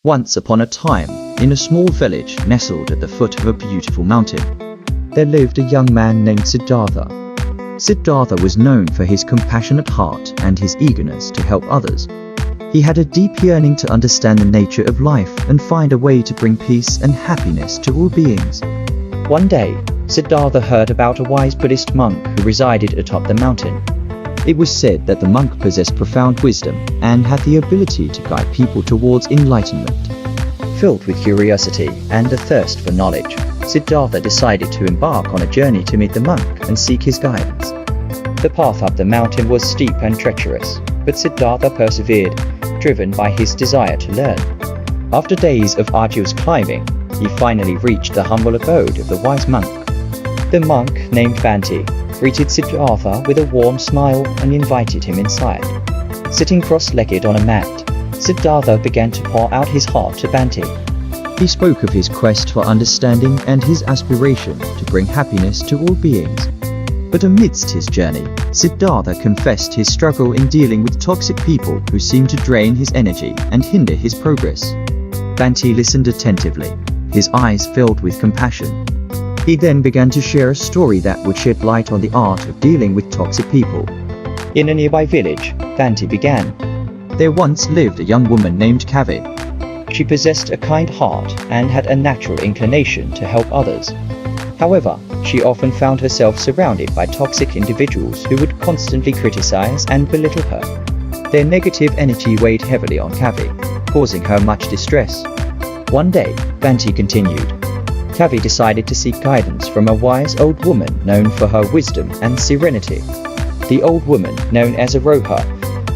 Once upon a time, in a small village nestled at the foot of a beautiful mountain, there lived a young man named Siddhartha. Siddhartha was known for his compassionate heart and his eagerness to help others. He had a deep yearning to understand the nature of life and find a way to bring peace and happiness to all beings. One day, Siddhartha heard about a wise Buddhist monk who resided atop the mountain. It was said that the monk possessed profound wisdom and had the ability to guide people towards enlightenment. Filled with curiosity and a thirst for knowledge, Siddhartha decided to embark on a journey to meet the monk and seek his guidance. The path up the mountain was steep and treacherous, but Siddhartha persevered, driven by his desire to learn. After days of arduous climbing, he finally reached the humble abode of the wise monk. The monk, named Bhante, greeted Siddhartha with a warm smile and invited him inside. Sitting cross-legged on a mat, Siddhartha began to pour out his heart to Bhante. He spoke of his quest for understanding and his aspiration to bring happiness to all beings. But amidst his journey, Siddhartha confessed his struggle in dealing with toxic people who seemed to drain his energy and hinder his progress. Bhante listened attentively, his eyes filled with compassion. He then began to share a story that would shed light on the art of dealing with toxic people. In a nearby village, Bhante began. There once lived a young woman named Kavi. She possessed a kind heart and had a natural inclination to help others. However, she often found herself surrounded by toxic individuals who would constantly criticize and belittle her. Their negative energy weighed heavily on Kavi, causing her much distress. One day, Bhante continued. Kavi decided to seek guidance from a wise old woman known for her wisdom and serenity. The old woman, known as Aroha,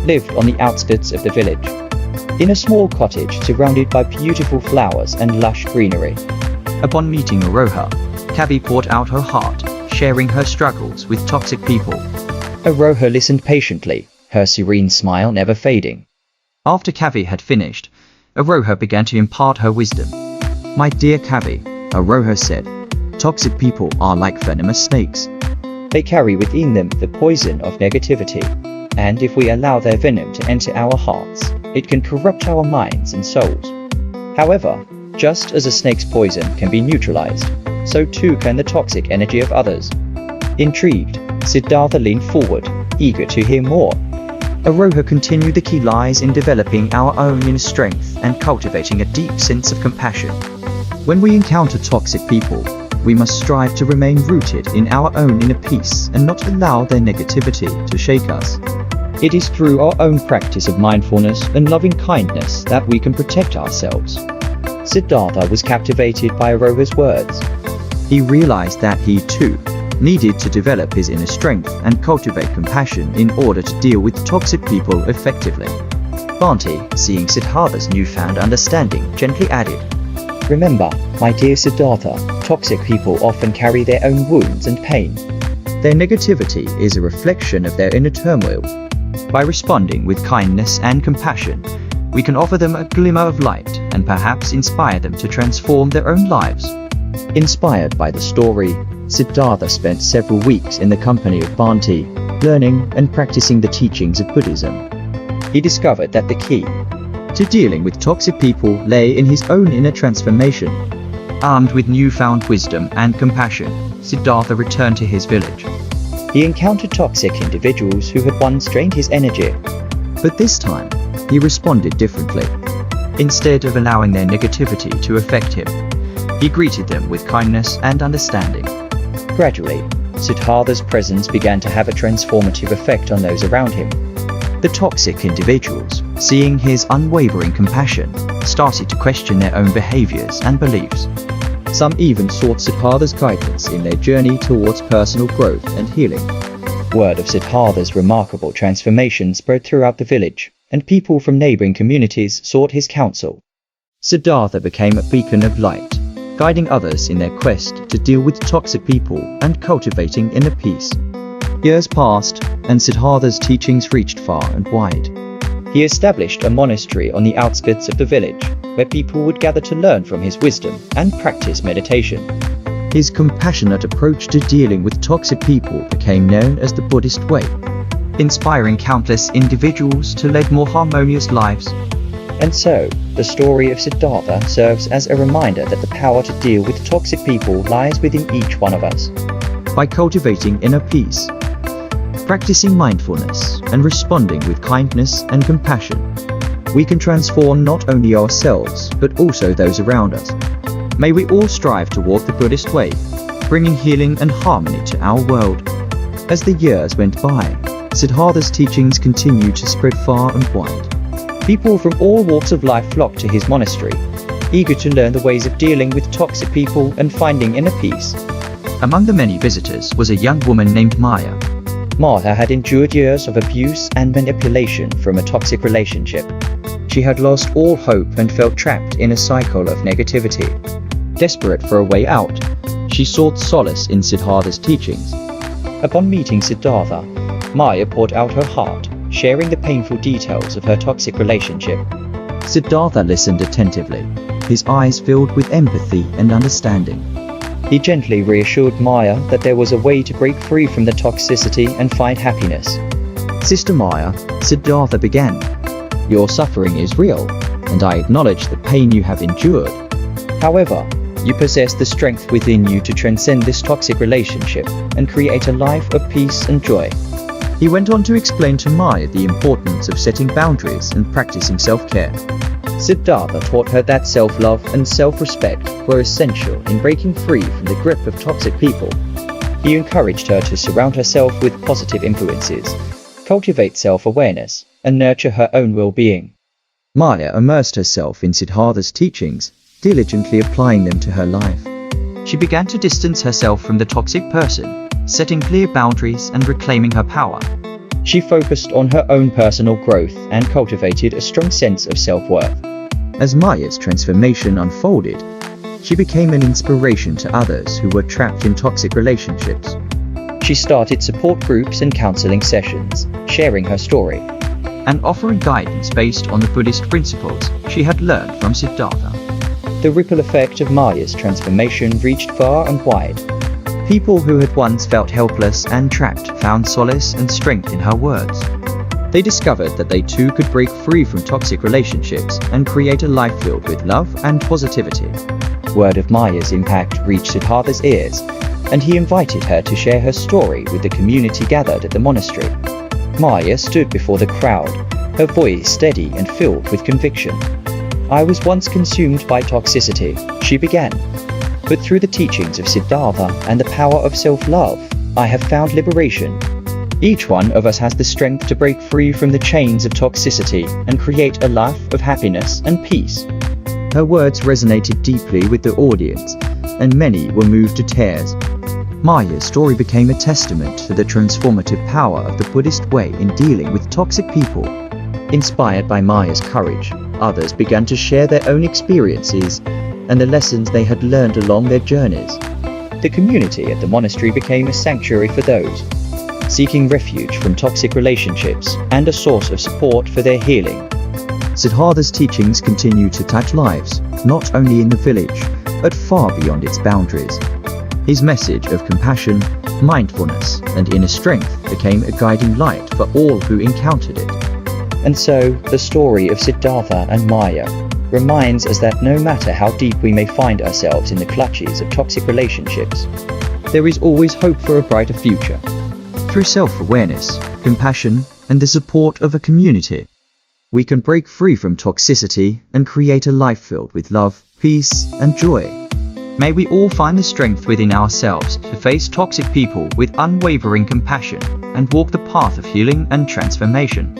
lived on the outskirts of the village, in a small cottage surrounded by beautiful flowers and lush greenery. Upon meeting Aroha, Kavi poured out her heart, sharing her struggles with toxic people. Aroha listened patiently, her serene smile never fading. After Kavi had finished, Aroha began to impart her wisdom. "My dear Kavi," Aroha said, "toxic people are like venomous snakes. They carry within them the poison of negativity, and if we allow their venom to enter our hearts, it can corrupt our minds and souls. However, just as a snake's poison can be neutralized, so too can the toxic energy of others." Intrigued, Siddhartha leaned forward, eager to hear more. Aroha continued, "The key lies in developing our own inner strength and cultivating a deep sense of compassion. When we encounter toxic people, we must strive to remain rooted in our own inner peace and not allow their negativity to shake us. It is through our own practice of mindfulness and loving kindness that we can protect ourselves." Siddhartha was captivated by Aroha's words. He realized that he, too, needed to develop his inner strength and cultivate compassion in order to deal with toxic people effectively. Bhante, seeing Siddhartha's newfound understanding, gently added, "Remember, my dear Siddhartha, toxic people often carry their own wounds and pain. Their negativity is a reflection of their inner turmoil. By responding with kindness and compassion, we can offer them a glimmer of light and perhaps inspire them to transform their own lives." Inspired by the story, Siddhartha spent several weeks in the company of Bhante, learning and practicing the teachings of Buddhism. He discovered that the key to dealing with toxic people lay in his own inner transformation. Armed with newfound wisdom and compassion, Siddhartha returned to his village. He encountered toxic individuals who had once drained his energy. But this time, he responded differently. Instead of allowing their negativity to affect him, he greeted them with kindness and understanding. Gradually, Siddhartha's presence began to have a transformative effect on those around him. The toxic individuals, seeing his unwavering compassion, started to question their own behaviors and beliefs. Some even sought Siddhartha's guidance in their journey towards personal growth and healing. Word of Siddhartha's remarkable transformation spread throughout the village, and people from neighboring communities sought his counsel. Siddhartha became a beacon of light, guiding others in their quest to deal with toxic people and cultivating inner peace. Years passed, and Siddhartha's teachings reached far and wide. He established a monastery on the outskirts of the village, where people would gather to learn from his wisdom and practice meditation. His compassionate approach to dealing with toxic people became known as the Buddhist way, inspiring countless individuals to lead more harmonious lives. And so, The story of Siddhartha serves as a reminder that the power to deal with toxic people lies within each one of us. By cultivating inner peace, practicing mindfulness, and responding with kindness and compassion, we can transform not only ourselves but also those around us. May we all strive to walk the Buddhist way, bringing healing and harmony to our world. As the years went by, Siddhartha's teachings continued to spread far and wide. People from all walks of life flocked to his monastery, eager to learn the ways of dealing with toxic people and finding inner peace. Among the many visitors was a young woman named Maya. Maya had endured years of abuse and manipulation from a toxic relationship. She had lost all hope and felt trapped in a cycle of negativity. Desperate for a way out, she sought solace in Siddhartha's teachings. Upon meeting Siddhartha, Maya poured out her heart, sharing the painful details of her toxic relationship. Siddhartha listened attentively, his eyes filled with empathy and understanding. He gently reassured Maya that there was a way to break free from the toxicity and find happiness. Sister Maya, Siddhartha began, "Your suffering is real, and I acknowledge the pain you have endured. However, you possess the strength within you to transcend this toxic relationship and create a life of peace and joy." He went on to explain to Maya the importance of setting boundaries and practicing self-care. Siddhartha taught her that self-love and self-respect were essential in breaking free from the grip of toxic people. He encouraged her to surround herself with positive influences, cultivate self-awareness, and nurture her own well-being. Maya immersed herself in Siddhartha's teachings, diligently applying them to her life. She began to distance herself from the toxic person, setting clear boundaries and reclaiming her power. She focused on her own personal growth and cultivated a strong sense of self-worth. As Maya's transformation unfolded, she became an inspiration to others who were trapped in toxic relationships. She started support groups and counseling sessions, sharing her story, and offering guidance based on the Buddhist principles she had learned from Siddhartha. The ripple effect of Maya's transformation reached far and wide. People who had once felt helpless and trapped found solace and strength in her words. They discovered that they too could break free from toxic relationships and create a life filled with love and positivity. Word of Maya's impact reached Siddhartha's ears, and he invited her to share her story with the community gathered at the monastery. Maya stood before the crowd, her voice steady and filled with conviction. "I was once consumed by toxicity," she began. "But through the teachings of Siddhartha and the power of self-love, I have found liberation. Each one of us has the strength to break free from the chains of toxicity and create a life of happiness and peace." Her words resonated deeply with the audience, and many were moved to tears. Maya's story became a testament to the transformative power of the Buddhist way in dealing with toxic people. Inspired by Maya's courage, others began to share their own experiences and the lessons they had learned along their journeys. The community at the monastery became a sanctuary for those seeking refuge from toxic relationships and a source of support for their healing. Siddhartha's teachings continue to touch lives, not only in the village, but far beyond its boundaries. His message of compassion, mindfulness, and inner strength became a guiding light for all who encountered it. And so, the story of Siddhartha and Maya reminds us that no matter how deep we may find ourselves in the clutches of toxic relationships, there is always hope for a brighter future. Through self-awareness, compassion, and the support of a community, we can break free from toxicity and create a life filled with love, peace, and joy. May we all find the strength within ourselves to face toxic people with unwavering compassion and walk the path of healing and transformation.